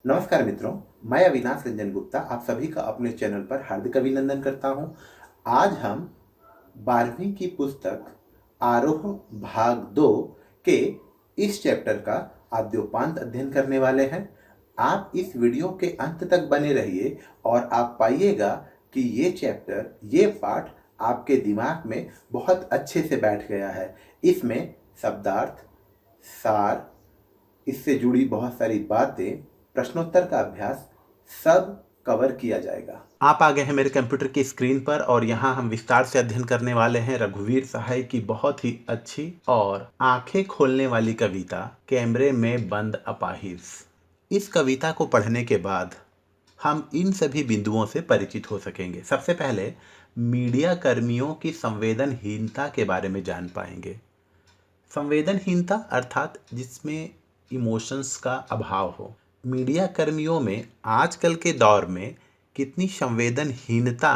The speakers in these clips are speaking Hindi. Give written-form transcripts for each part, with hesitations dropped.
नमस्कार मित्रों, मैं अविनाश रंजन गुप्ता आप सभी का अपने चैनल पर हार्दिक अभिनंदन करता हूं। आज हम 12वीं की पुस्तक आरोह भाग 2 के इस चैप्टर का आद्योपांत अध्ययन करने वाले हैं। आप इस वीडियो के अंत तक बने रहिए और आप पाइएगा कि ये चैप्टर, ये पाठ आपके दिमाग में बहुत अच्छे से बैठ गया है। इसमें शब्दार्थ, सार, इससे जुड़ी बहुत सारी बातें, प्रश्नोत्तर का अभ्यास सब कवर किया जाएगा। आप आ गए हैं मेरे कंप्यूटर की स्क्रीन पर और यहाँ हम विस्तार से अध्ययन करने वाले हैं रघुवीर सहाय की बहुत ही अच्छी और आंखें खोलने वाली कविता कैमरे में बंद अपाहिज। इस कविता को पढ़ने के बाद हम इन सभी बिंदुओं से परिचित हो सकेंगे। सबसे पहले मीडिया कर्मियों की संवेदनहीनता के बारे में जान पाएंगे। संवेदनहीनता अर्थात जिसमें इमोशंस का अभाव हो। मीडिया कर्मियों में आजकल के दौर में कितनी संवेदनहीनता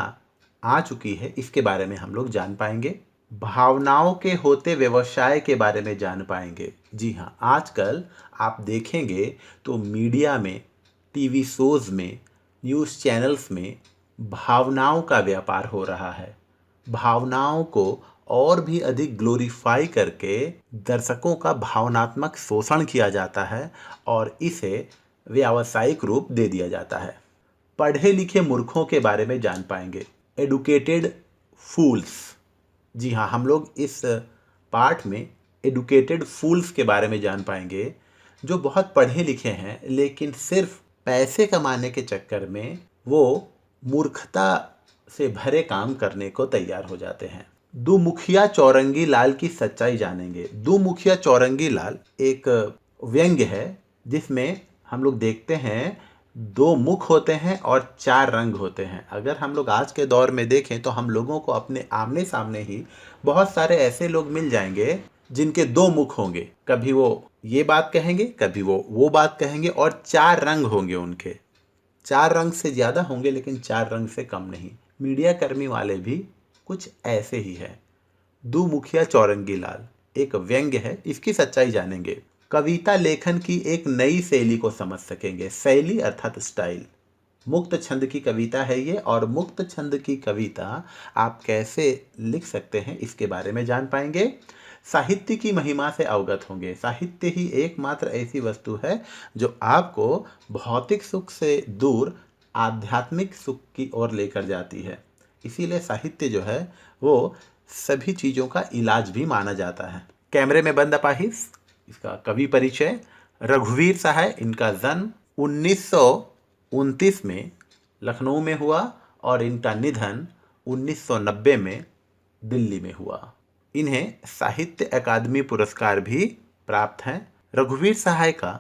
आ चुकी है, इसके बारे में हम लोग जान पाएंगे। भावनाओं के होते व्यवसाय के बारे में जान पाएंगे। जी हाँ, आजकल आप देखेंगे तो मीडिया में, टीवी शोज में, न्यूज़ चैनल्स में भावनाओं का व्यापार हो रहा है। भावनाओं को और भी अधिक ग्लोरीफाई करके दर्शकों का भावनात्मक शोषण किया जाता है और इसे व्यावसायिक रूप दे दिया जाता है। पढ़े लिखे मूर्खों के बारे में जान पाएंगे, एडुकेटेड फूल्स। जी हाँ, हम लोग इस पाठ में एडुकेटेड फूल्स के बारे में जान पाएंगे, जो बहुत पढ़े लिखे हैं लेकिन सिर्फ पैसे कमाने के चक्कर में वो मूर्खता से भरे काम करने को तैयार हो जाते हैं। दुमुखिया चौरंगी लाल की सच्चाई जानेंगे। दुमुखिया चौरंगी लाल एक व्यंग्य है जिसमें हम लोग देखते हैं 2 मुख होते हैं और 4 रंग होते हैं। अगर हम लोग आज के दौर में देखें तो हम लोगों को अपने आमने सामने ही बहुत सारे ऐसे लोग मिल जाएंगे जिनके 2 मुख होंगे। कभी वो ये बात कहेंगे, कभी वो बात कहेंगे और 4 रंग होंगे उनके। 4 रंग से ज़्यादा होंगे लेकिन 4 रंग से कम नहीं। मीडिया कर्मी वाले भी कुछ ऐसे ही है। दुमुखिया चौरंगी लाल एक व्यंग्य है, इसकी सच्चाई जानेंगे। कविता लेखन की एक नई शैली को समझ सकेंगे। शैली अर्थात स्टाइल। मुक्त छंद की कविता है ये और मुक्त छंद की कविता आप कैसे लिख सकते हैं इसके बारे में जान पाएंगे। साहित्य की महिमा से अवगत होंगे। साहित्य ही एकमात्र ऐसी वस्तु है जो आपको भौतिक सुख से दूर आध्यात्मिक सुख की ओर लेकर जाती है। इसीलिए साहित्य जो है वो सभी चीज़ों का इलाज भी माना जाता है। कैमरे में बंद अपाहिज, इसका कवि परिचय। रघुवीर सहाय, इनका जन्म 1929 में लखनऊ में हुआ और इनका निधन 1990 में दिल्ली में हुआ। इन्हें साहित्य अकादमी पुरस्कार भी प्राप्त हैं। रघुवीर सहाय का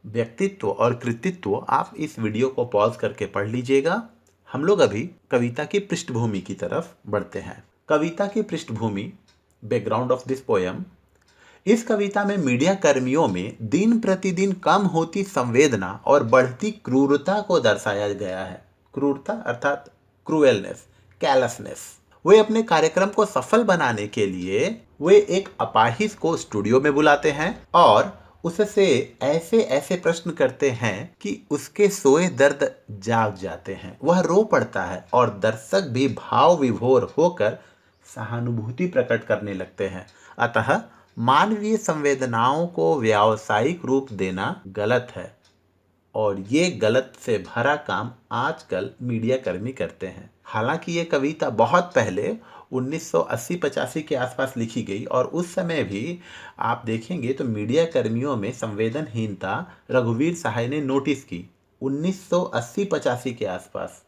व्यक्तित्व और कृतित्व आप इस वीडियो को पॉज करके पढ़ लीजिएगा। हम लोग अभी कविता की पृष्ठभूमि की तरफ बढ़ते हैं। कविता की पृष्ठभूमि, बैकग्राउंड ऑफ दिस पोयम। इस कविता में मीडिया कर्मियों में दिन प्रतिदिन कम होती संवेदना और बढ़ती क्रूरता को दर्शाया गया है। क्रूरता अर्थात क्रूएलनेस, कैलसनेस। वे अपने कार्यक्रम को सफल बनाने के लिए वे एक अपाहिज को स्टूडियो में बुलाते हैं और उससे ऐसे ऐसे प्रश्न करते हैं कि उसके सोए दर्द जाग जाते हैं। वह रो पड़ता है और दर्शक भी भाव विभोर होकर सहानुभूति प्रकट करने लगते हैं। अतः मानवीय संवेदनाओं को व्यावसायिक रूप देना गलत है और ये गलत से भरा काम आजकल मीडिया कर्मी करते हैं। हालांकि ये कविता बहुत पहले 1980-85 के आसपास लिखी गई और उस समय भी आप देखेंगे तो मीडिया कर्मियों में संवेदनहीनता रघुवीर सहाय ने नोटिस की। 1980-85 के आसपास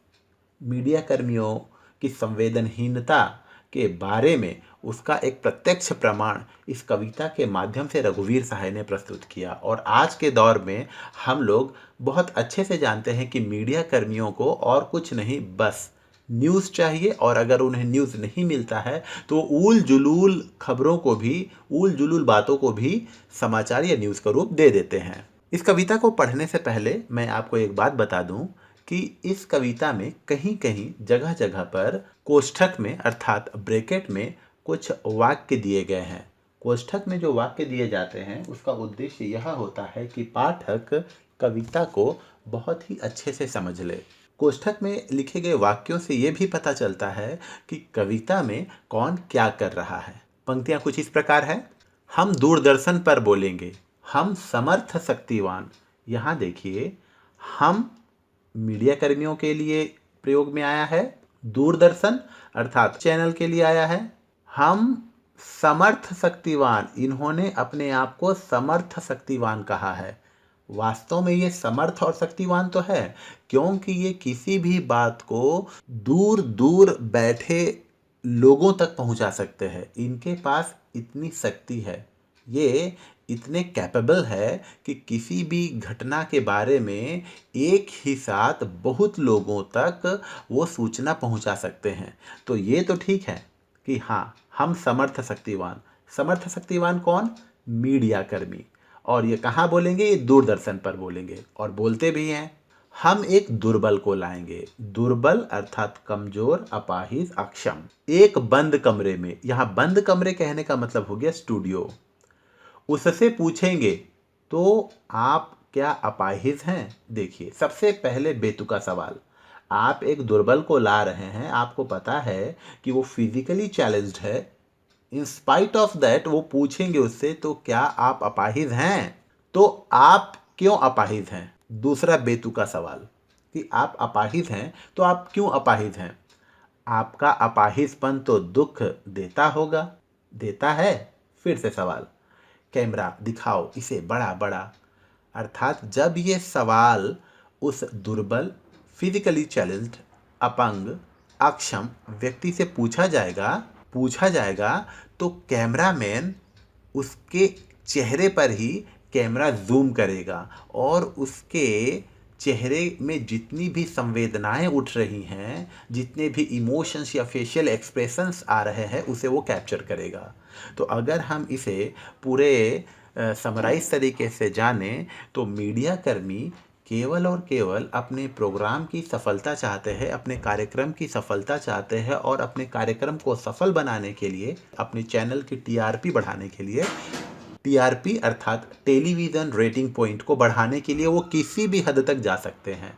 मीडिया कर्मियों की संवेदनहीनता के बारे में उसका एक प्रत्यक्ष प्रमाण इस कविता के माध्यम से रघुवीर सहाय ने प्रस्तुत किया। और आज के दौर में हम लोग बहुत अच्छे से जानते हैं कि मीडिया कर्मियों को और कुछ नहीं, बस न्यूज़ चाहिए और अगर उन्हें न्यूज़ नहीं मिलता है तो ऊल जुलूल खबरों को भी, ऊल जुलूल बातों को भी समाचार या न्यूज़ का रूप दे देते हैं। इस कविता को पढ़ने से पहले मैं आपको एक बात बता दूं कि इस कविता में कहीं कहीं जगह जगह पर कोष्ठक में अर्थात ब्रैकेट में कुछ वाक्य दिए गए हैं। कोष्ठक में जो वाक्य दिए जाते हैं उसका उद्देश्य यह होता है कि पाठक कविता को बहुत ही अच्छे से समझ ले। कोष्ठक में लिखे गए वाक्यों से ये भी पता चलता है कि कविता में कौन क्या कर रहा है। पंक्तियां कुछ इस प्रकार है। हम दूरदर्शन पर बोलेंगे, हम समर्थ शक्तिवान। यहाँ देखिए, हम मीडिया कर्मियों के लिए प्रयोग में आया है, दूरदर्शन अर्थात चैनल के लिए आया है। हम समर्थ शक्तिवान, इन्होंने अपने आप को समर्थ शक्तिवान कहा है। वास्तव में ये समर्थ और शक्तिवान तो है, क्योंकि ये किसी भी बात को दूर दूर बैठे लोगों तक पहुंचा सकते हैं। इनके पास इतनी शक्ति है, ये इतने कैपेबल है कि किसी भी घटना के बारे में एक ही साथ बहुत लोगों तक वो सूचना पहुंचा सकते हैं। तो ये तो ठीक है कि हाँ, हम समर्थ शक्तिवान। समर्थ शक्तिवान कौन? मीडिया कर्मी। और ये कहाँ बोलेंगे? ये दूरदर्शन पर बोलेंगे और बोलते भी हैं। हम एक दुर्बल को लाएंगे। दुर्बल अर्थात कमजोर, अपाहिज, अक्षम। एक बंद कमरे में, यहाँ बंद कमरे कहने का मतलब हो गया स्टूडियो। उससे पूछेंगे तो आप क्या अपाहिज हैं? देखिए, सबसे पहले बेतुका सवाल। आप एक दुर्बल को ला रहे हैं, आपको पता है कि वो फिजिकली चैलेंज्ड है, इन स्पाइट ऑफ दैट वो पूछेंगे उससे तो क्या आप अपाहिज हैं? तो आप क्यों अपाहिज हैं? दूसरा बेतुका सवाल कि आप अपाहिज हैं तो आप क्यों अपाहिज हैं? आपका अपाहिजपन तो दुख देता होगा, देता है? फिर से सवाल, कैमरा दिखाओ इसे बड़ा बड़ा। अर्थात जब ये सवाल उस दुर्बल, फिजिकली चैलेंज्ड, अपंग, अक्षम व्यक्ति से पूछा जाएगा तो कैमरामैन उसके चेहरे पर ही कैमरा जूम करेगा और उसके चेहरे में जितनी भी संवेदनाएं उठ रही हैं, जितने भी इमोशंस या फेशियल एक्सप्रेशंस आ रहे हैं, उसे वो कैप्चर करेगा। तो अगर हम इसे पूरे समराइज तरीके से जाने तो मीडिया कर्मी केवल और केवल अपने प्रोग्राम की सफलता चाहते हैं, अपने कार्यक्रम की सफलता चाहते हैं और अपने कार्यक्रम को सफल बनाने के लिए, अपने चैनल की टीआरपी बढ़ाने के लिए, टीआरपी अर्थात टेलीविज़न रेटिंग पॉइंट को बढ़ाने के लिए वो किसी भी हद तक जा सकते हैं,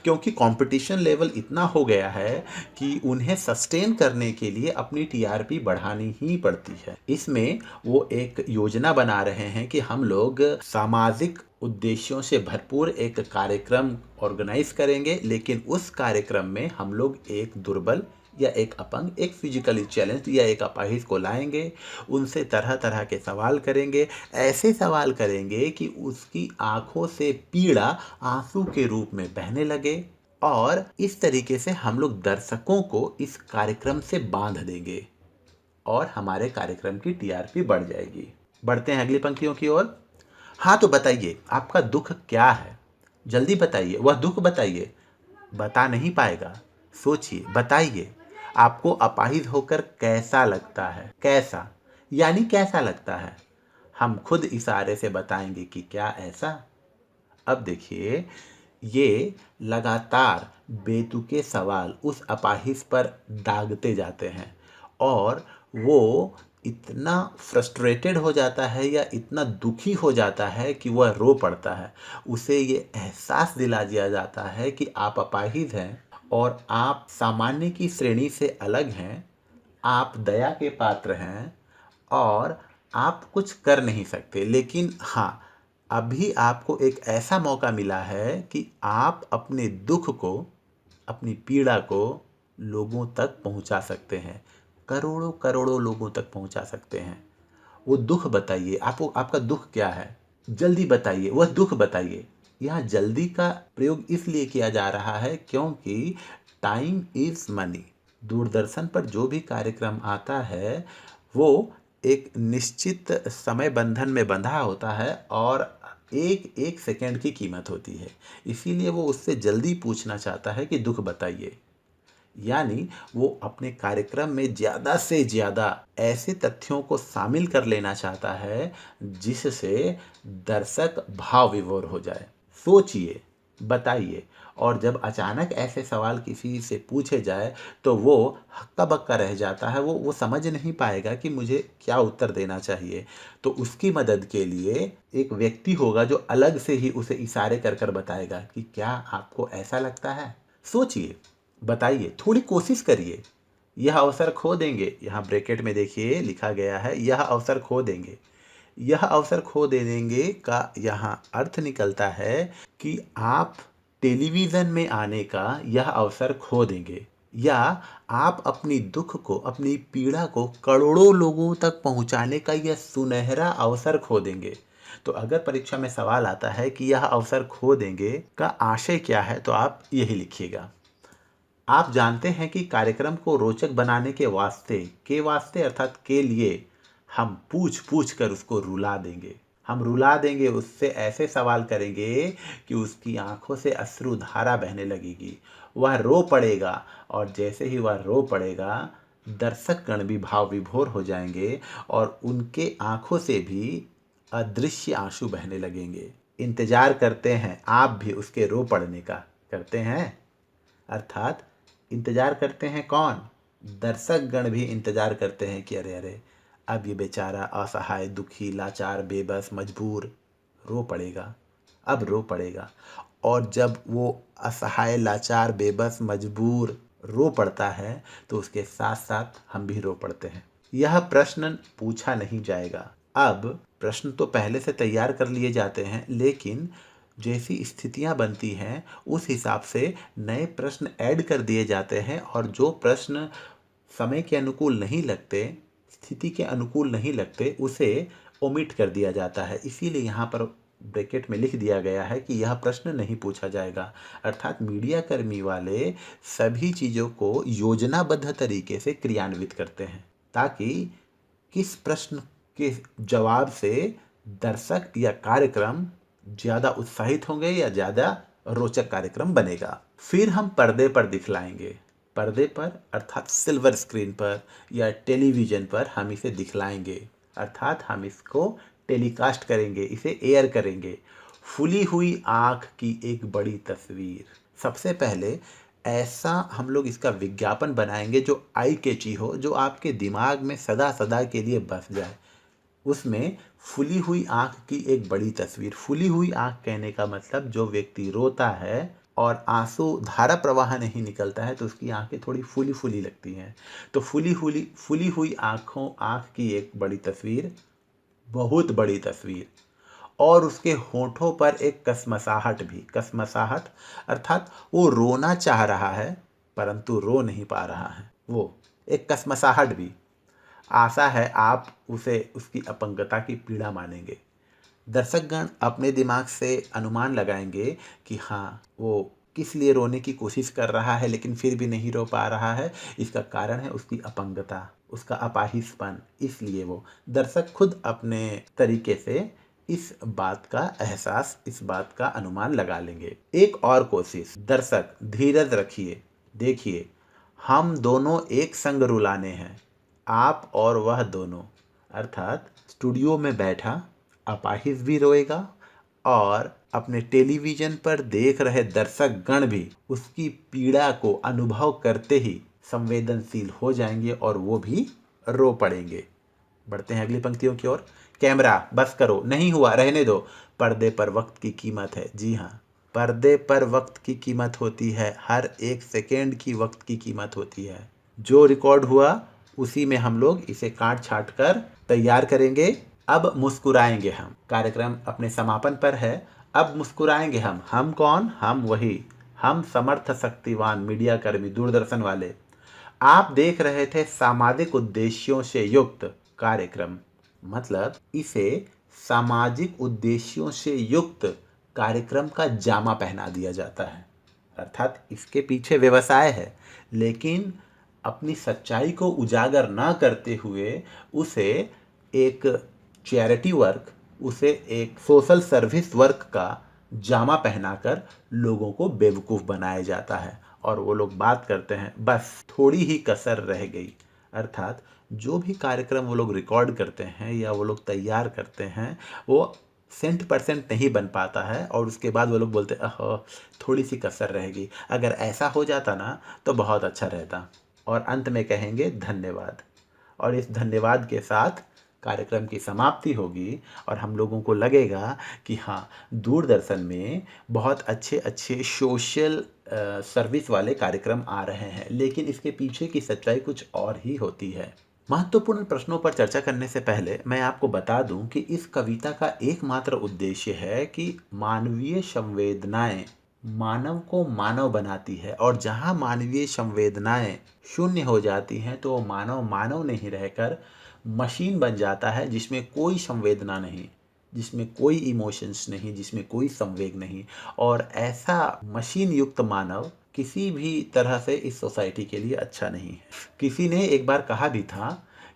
क्योंकि कंपटीशन लेवल इतना हो गया है कि उन्हें सस्टेन करने के लिए अपनी टीआरपी बढ़ानी ही पड़ती है। इसमें वो एक योजना बना रहे हैं कि हम लोग सामाजिक उद्देश्यों से भरपूर एक कार्यक्रम ऑर्गेनाइज करेंगे, लेकिन उस कार्यक्रम में हम लोग एक दुर्बल या एक अपंग, एक फिजिकली चैलेंज्ड या एक अपाहिज को लाएंगे, उनसे तरह तरह के सवाल करेंगे। ऐसे सवाल करेंगे कि उसकी आंखों से पीड़ा आंसू के रूप में बहने लगे और इस तरीके से हम लोग दर्शकों को इस कार्यक्रम से बांध देंगे और हमारे कार्यक्रम की टीआरपी बढ़ जाएगी। बढ़ते हैं अगली पंक्तियों की ओर। हाँ, तो बताइए आपका दुख क्या है? जल्दी बताइए, वह दुख बताइए। बता नहीं पाएगा, सोचिए, बताइए। आपको अपाहिज होकर कैसा लगता है? कैसा यानी कैसा लगता है? हम खुद इशारे से बताएंगे कि क्या ऐसा। अब देखिए, ये लगातार बेतुके सवाल उस अपाहिज पर दागते जाते हैं और वो इतना फ्रस्ट्रेटेड हो जाता है या इतना दुखी हो जाता है कि वह रो पड़ता है। उसे ये एहसास दिला दिया जाता है कि आप अपाहिज हैं और आप सामान्य की श्रेणी से अलग हैं, आप दया के पात्र हैं और आप कुछ कर नहीं सकते। लेकिन हाँ, अभी आपको एक ऐसा मौका मिला है कि आप अपने दुख को, अपनी पीड़ा को लोगों तक पहुंचा सकते हैं, करोड़ों करोड़ों लोगों तक पहुंचा सकते हैं। वो दुख बताइए, आपको आपका दुख क्या है? जल्दी बताइए, वह दुख बताइए। यहाँ जल्दी का प्रयोग इसलिए किया जा रहा है क्योंकि टाइम इज मनी। दूरदर्शन पर जो भी कार्यक्रम आता है वो एक निश्चित समय बंधन में बंधा होता है और एक एक सेकंड की कीमत होती है। इसीलिए वो उससे जल्दी पूछना चाहता है कि दुख बताइए। यानी वो अपने कार्यक्रम में ज़्यादा से ज़्यादा ऐसे तथ्यों को शामिल कर लेना चाहता है जिससे दर्शक भाव विभोर हो जाए। सोचिए, बताइए। और जब अचानक ऐसे सवाल किसी से पूछे जाए तो वो हक्का बक्का रह जाता है, वो समझ नहीं पाएगा कि मुझे क्या उत्तर देना चाहिए। तो उसकी मदद के लिए एक व्यक्ति होगा जो अलग से ही उसे इशारे कर कर बताएगा कि क्या आपको ऐसा लगता है। सोचिए, बताइए, थोड़ी कोशिश करिए। यह अवसर खो देंगे, यहाँ ब्रैकेट में देखिए लिखा गया है, यह अवसर खो देंगे। यह अवसर खो दे देंगे का यहाँ अर्थ निकलता है कि आप टेलीविज़न में आने का यह अवसर खो देंगे, या आप अपनी दुख को, अपनी पीड़ा को करोड़ों लोगों तक पहुंचाने का यह सुनहरा अवसर खो देंगे। तो अगर परीक्षा में सवाल आता है कि यह अवसर खो देंगे का आशय क्या है, तो आप यही लिखिएगा। आप जानते हैं कि कार्यक्रम को रोचक बनाने के वास्ते अर्थात के लिए हम पूछ पूछ कर उसको रुला देंगे। हम रुला देंगे, उससे ऐसे सवाल करेंगे कि उसकी आंखों से अश्रुधारा बहने लगेगी, वह रो पड़ेगा। और जैसे ही वह रो पड़ेगा, दर्शक गण भी भाव विभोर हो जाएंगे और उनके आंखों से भी अदृश्य आंसू बहने लगेंगे। इंतजार करते हैं आप भी उसके रो पड़ने का? करते हैं? अर्थात इंतजार करते हैं कौन? दर्शक गण भी इंतजार करते हैं कि अरे अरे, अब ये बेचारा असहाय, दुखी, लाचार, बेबस, मजबूर रो पड़ेगा, अब रो पड़ेगा। और जब वो असहाय, लाचार, बेबस, मजबूर रो पड़ता है तो उसके साथ साथ हम भी रो पड़ते हैं। यह प्रश्न पूछा नहीं जाएगा। अब प्रश्न तो पहले से तैयार कर लिए जाते हैं, लेकिन जैसी स्थितियां बनती हैं उस हिसाब से नए प्रश्न ऐड कर दिए जाते हैं, और जो प्रश्न समय के अनुकूल नहीं लगते, स्थिति के अनुकूल नहीं लगते, उसे ओमिट कर दिया जाता है। इसीलिए यहाँ पर ब्रैकेट में लिख दिया गया है कि यह प्रश्न नहीं पूछा जाएगा। अर्थात मीडिया कर्मी वाले सभी चीज़ों को योजनाबद्ध तरीके से क्रियान्वित करते हैं, ताकि किस प्रश्न के जवाब से दर्शक या कार्यक्रम ज़्यादा उत्साहित होंगे या ज़्यादा रोचक कार्यक्रम बनेगा। फिर हम पर्दे पर दिखलाएंगे। पर्दे पर अर्थात सिल्वर स्क्रीन पर या टेलीविज़न पर हम इसे दिखलाएंगे, अर्थात हम इसको टेलीकास्ट करेंगे, इसे एयर करेंगे। फूली हुई आँख की एक बड़ी तस्वीर। सबसे पहले ऐसा हम लोग इसका विज्ञापन बनाएंगे जो आई कैची हो, जो आपके दिमाग में सदा सदा के लिए बस जाए। उसमें फूली हुई आँख की एक बड़ी तस्वीर। फूली हुई आँख कहने का मतलब जो व्यक्ति रोता है और आंसू धारा प्रवाह नहीं निकलता है तो उसकी आंखें थोड़ी फूली फूली लगती हैं। तो फूली हुई आँख की एक बड़ी तस्वीर, बहुत बड़ी तस्वीर। और उसके होठों पर एक कसमसाहट भी। कसमसाहट अर्थात वो रोना चाह रहा है परंतु रो नहीं पा रहा है, वो एक कसमसाहट भी। आशा है आप उसे उसकी अपंगता की पीड़ा मानेंगे। दर्शकगण अपने दिमाग से अनुमान लगाएंगे कि हाँ, वो किस लिए रोने की कोशिश कर रहा है लेकिन फिर भी नहीं रो पा रहा है। इसका कारण है उसकी अपंगता, उसका अपाहिजपन। इसलिए वो दर्शक खुद अपने तरीके से इस बात का एहसास, इस बात का अनुमान लगा लेंगे। एक और कोशिश। दर्शक धीरज रखिए, देखिए हम दोनों एक संग रुलाने हैं, आप और वह दोनों। अर्थात स्टूडियो में बैठा अपाहिज भी रोएगा और अपने टेलीविज़न पर देख रहे दर्शक गण भी उसकी पीड़ा को अनुभव करते ही संवेदनशील हो जाएंगे और वो भी रो पड़ेंगे। बढ़ते हैं अगली पंक्तियों की ओर। कैमरा बस करो, नहीं हुआ, रहने दो। पर्दे पर वक्त की कीमत है। जी हाँ, पर्दे पर वक्त की कीमत होती है, हर एक सेकेंड की वक्त की कीमत होती है। जो रिकॉर्ड हुआ उसी में हम लोग इसे काट छाट कर तैयार करेंगे। अब मुस्कुराएंगे हम। कार्यक्रम अपने समापन पर है, अब मुस्कुराएंगे हम कौन? हम वही, हम समर्थ शक्तिवान मीडिया कर्मी, दूरदर्शन वाले। आप देख रहे थे सामाजिक उद्देश्यों से युक्त कार्यक्रम। मतलब इसे सामाजिक उद्देश्यों से युक्त कार्यक्रम का जामा पहना दिया जाता है। अर्थात इसके पीछे व्यवसाय है, लेकिन अपनी सच्चाई को उजागर ना करते हुए उसे एक चैरिटी वर्क, उसे एक सोशल सर्विस वर्क का जामा पहनाकर लोगों को बेवकूफ़ बनाया जाता है। और वो लोग बात करते हैं, बस थोड़ी ही कसर रह गई। अर्थात जो भी कार्यक्रम वो लोग रिकॉर्ड करते हैं या वो लोग तैयार करते हैं, वो %% नहीं बन पाता है और उसके बाद वो लोग बोलते अह थोड़ी सी कसर रहेगी, अगर ऐसा हो जाता ना तो बहुत अच्छा रहता। और अंत में कहेंगे धन्यवाद। और इस धन्यवाद के साथ कार्यक्रम की समाप्ति होगी और हम लोगों को लगेगा कि हाँ, दूरदर्शन में बहुत अच्छे अच्छे सोशल सर्विस वाले कार्यक्रम आ रहे हैं, लेकिन इसके पीछे की सच्चाई कुछ और ही होती है। महत्वपूर्ण प्रश्नों पर चर्चा करने से पहले मैं आपको बता दूं कि इस कविता का एकमात्र उद्देश्य है कि मानवीय संवेदनाएं मानव को मानव बनाती है, और जहां मानवीय संवेदनाएं शून्य हो जाती हैं तो वो मानव मानव नहीं रहकर मशीन बन जाता है, जिसमें कोई संवेदना नहीं, जिसमें कोई इमोशंस नहीं, जिसमें कोई संवेग नहीं। और ऐसा मशीन युक्त मानव किसी भी तरह से इस सोसाइटी के लिए अच्छा नहीं है। किसी ने एक बार कहा भी था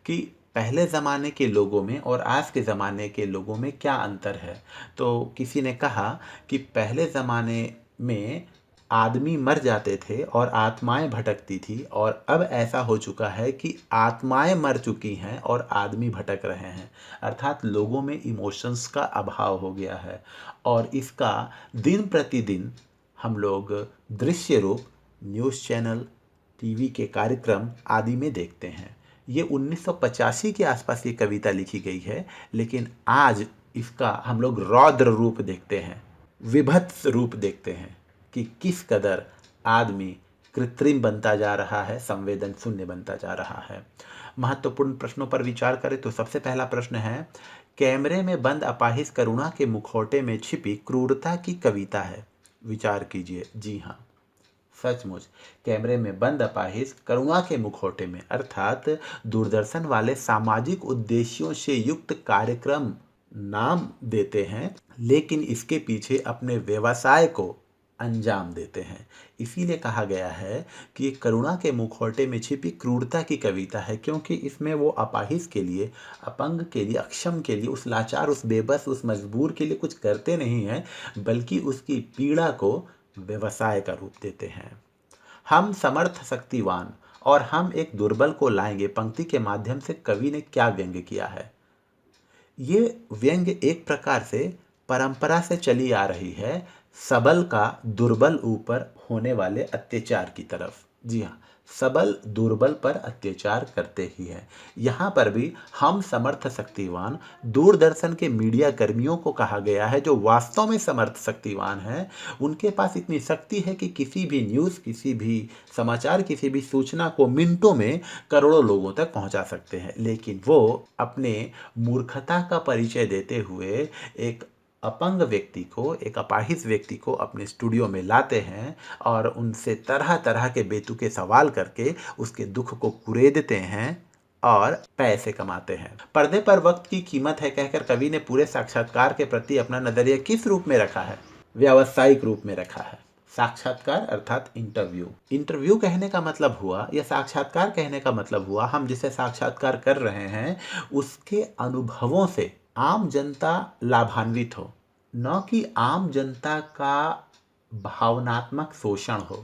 कि पहले ज़माने के लोगों में और आज के ज़माने के लोगों में क्या अंतर है। तो किसी ने कहा कि पहले ज़माने में आदमी मर जाते थे और आत्माएं भटकती थी, और अब ऐसा हो चुका है कि आत्माएं मर चुकी हैं और आदमी भटक रहे हैं। अर्थात लोगों में इमोशंस का अभाव हो गया है, और इसका दिन प्रतिदिन हम लोग दृश्य रूप न्यूज़ चैनल, टीवी के कार्यक्रम आदि में देखते हैं। ये 1985 के आसपास ये कविता लिखी गई है, लेकिन आज इसका हम लोग रौद्र रूप देखते हैं, विभत्स रूप देखते हैं कि किस कदर आदमी कृत्रिम बनता जा रहा है, संवेदन शून्य बनता जा रहा है। महत्वपूर्ण प्रश्नों पर विचार करें तो सबसे पहला प्रश्न है, कैमरे में बंद अपाहिज करुणा के मुखौटे में छिपी क्रूरता की कविता है। विचार कीजिए, जी हाँ, सचमुच कैमरे में बंद अपाहिज करुणा के मुखौटे में, अर्थात दूरदर्शन वाले सामाजिक उद्देश्यों से युक्त कार्यक्रम नाम देते हैं, लेकिन इसके पीछे अपने व्यवसाय को अंजाम देते हैं। इसीलिए कहा गया है कि ये करुणा के मुखौटे में छिपी क्रूरता की कविता है, क्योंकि इसमें वो अपाहिज के लिए, अपंग के लिए, अक्षम के लिए, उस लाचार, उस बेबस, उस मजबूर के लिए कुछ करते नहीं हैं, बल्कि उसकी पीड़ा को व्यवसाय का रूप देते हैं। हम समर्थ शक्तिवान और हम एक दुर्बल को लाएंगे पंक्ति के माध्यम से कवि ने क्या व्यंग्य किया है। ये व्यंग्य एक प्रकार से परंपरा से चली आ रही है, सबल का दुर्बल ऊपर होने वाले अत्याचार की तरफ। जी हाँ, सबल दुर्बल पर अत्याचार करते ही है। यहाँ पर भी हम समर्थ शक्तिवान दूरदर्शन के मीडिया कर्मियों को कहा गया है, जो वास्तव में समर्थ शक्तिवान हैं। उनके पास इतनी शक्ति है कि किसी भी न्यूज़, किसी भी समाचार, किसी भी सूचना को मिनटों में करोड़ों लोगों तक पहुंचा सकते हैं, लेकिन वो अपने मूर्खता का परिचय देते हुए एक अपंग व्यक्ति को, एक अपाहिज व्यक्ति को अपने स्टूडियो में लाते हैं और उनसे तरह तरह के बेतुके सवाल करके उसके दुख को कुरेदते हैं और पैसे कमाते हैं। पर्दे पर वक्त की कीमत है कहकर कवि ने पूरे साक्षात्कार के प्रति अपना नजरिया किस रूप में रखा है? व्यावसायिक रूप में रखा है। साक्षात्कार अर्थात इंटरव्यू। इंटरव्यू कहने का मतलब हुआ, या साक्षात्कार कहने का मतलब हुआ, हम जिसे साक्षात्कार कर रहे हैं उसके अनुभवों से आम जनता लाभान्वित हो, न कि आम जनता का भावनात्मक शोषण हो।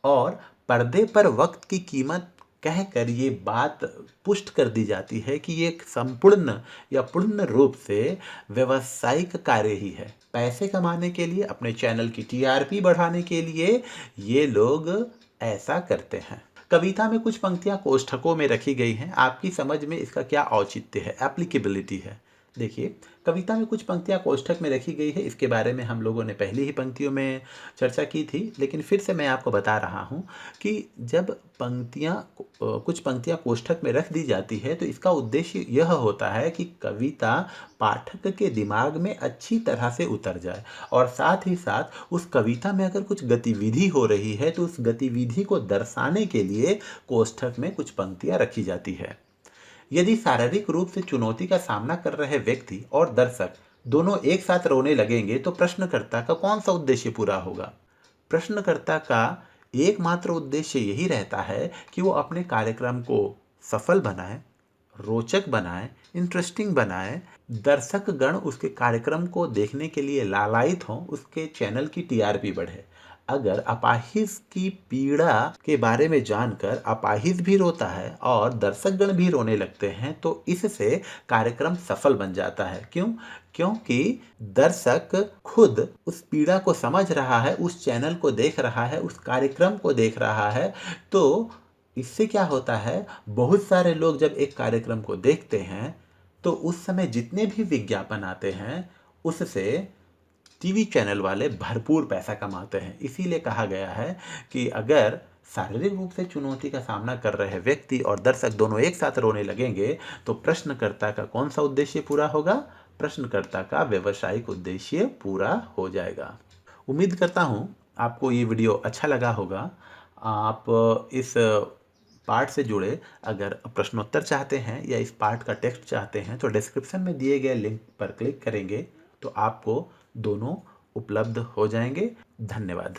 और पर्दे पर वक्त की कीमत कहकर ये बात पुष्ट कर दी जाती है कि ये एक संपूर्ण या पूर्ण रूप से व्यवसायिक कार्य ही है। पैसे कमाने के लिए, अपने चैनल की टीआरपी बढ़ाने के लिए ये लोग ऐसा करते हैं। कविता में कुछ पंक्तियां कोष्ठकों में रखी गई हैं, आपकी समझ में इसका क्या औचित्य है, एप्लीकेबिलिटी है। देखिए, कविता में कुछ पंक्तियां कोष्ठक में रखी गई है, इसके बारे में हम लोगों ने पहली ही पंक्तियों में चर्चा की थी, लेकिन फिर से मैं आपको बता रहा हूं कि जब कुछ पंक्तियां कोष्ठक में रख दी जाती है तो इसका उद्देश्य यह होता है कि कविता पाठक के दिमाग में अच्छी तरह से उतर जाए, और साथ ही साथ उस कविता में अगर कुछ गतिविधि हो रही है तो उस गतिविधि को दर्शाने के लिए कोष्ठक में कुछ पंक्तियां रखी जाती है। यदि शारीरिक रूप से चुनौती का सामना कर रहे व्यक्ति और दर्शक दोनों एक साथ रोने लगेंगे तो प्रश्नकर्ता का कौन सा उद्देश्य पूरा होगा? प्रश्नकर्ता का एकमात्र उद्देश्य यही रहता है कि वो अपने कार्यक्रम को सफल बनाए, रोचक बनाए, इंटरेस्टिंग बनाए, दर्शक गण उसके कार्यक्रम को देखने के लिए लालायित हों, उसके चैनल की टीआरपी बढ़े। अगर अपाहिज की पीड़ा के बारे में जानकर अपाहिज भी रोता है और दर्शकगण भी रोने लगते हैं तो इससे कार्यक्रम सफल बन जाता है। क्यों? क्योंकि दर्शक खुद उस पीड़ा को समझ रहा है, उस चैनल को देख रहा है, उस कार्यक्रम को देख रहा है। तो इससे क्या होता है, बहुत सारे लोग जब एक कार्यक्रम को देखते हैं तो उस समय जितने भी विज्ञापन आते हैं उससे टीवी चैनल वाले भरपूर पैसा कमाते हैं। इसीलिए कहा गया है कि अगर शारीरिक रूप से चुनौती का सामना कर रहे व्यक्ति और दर्शक दोनों एक साथ रोने लगेंगे तो प्रश्नकर्ता का कौन सा उद्देश्य पूरा होगा? प्रश्नकर्ता का व्यावसायिक उद्देश्य पूरा हो जाएगा। उम्मीद करता हूँ आपको ये वीडियो अच्छा लगा होगा। आप इस पार्ट से जुड़े अगर प्रश्नोत्तर चाहते हैं या इस पार्ट का टेक्स्ट चाहते हैं तो डिस्क्रिप्शन में दिए गए लिंक पर क्लिक करेंगे तो आपको दोनों उपलब्ध हो जाएंगे। धन्यवाद।